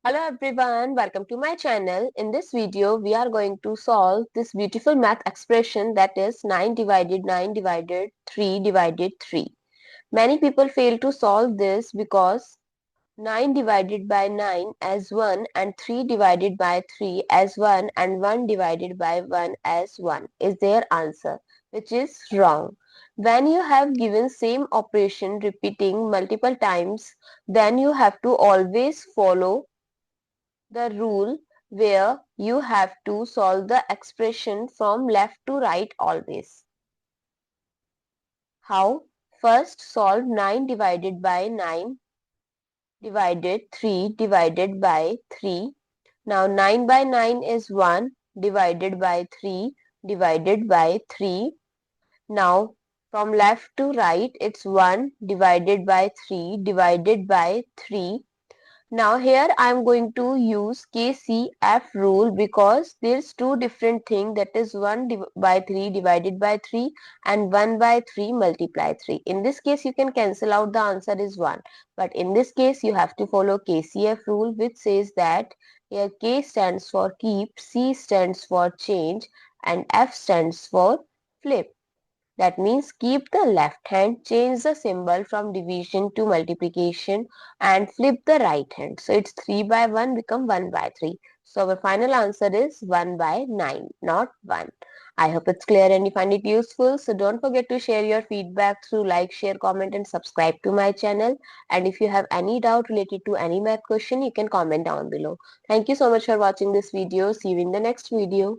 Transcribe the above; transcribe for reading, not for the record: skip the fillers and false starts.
Hello everyone, welcome to my channel. In this video, we are going to solve this beautiful math expression, that is 9 divided 9 divided 3 divided 3. Many people fail to solve this because 9 divided by 9 as 1 and 3 divided by 3 as 1 and 1 divided by 1 as 1 is their answer, which is wrong. When you have given same operation repeating multiple times, then you have to always follow the rule where you have to solve the expression from left to right always. How? First solve 9 divided by 9 divided 3 divided by 3. Now 9 by 9 is 1 divided by 3 divided by 3. Now from left to right it's 1 divided by 3 divided by 3. Now here I am going to use KCF rule because there's two different things, that is 1 by 3 divided by 3 and 1 by 3 multiply 3. In this case you can cancel out, the answer is 1. But in this case you have to follow KCF rule, which says that here K stands for keep, C stands for change and F stands for flip. That means keep the left hand, change the symbol from division to multiplication and flip the right hand. So it's 3 by 1 become 1 by 3. So our final answer is 1 by 9, not 1. I hope it's clear and you find it useful. So don't forget to share your feedback through like, share, comment and subscribe to my channel. And if you have any doubt related to any math question, you can comment down below. Thank you so much for watching this video. See you in the next video.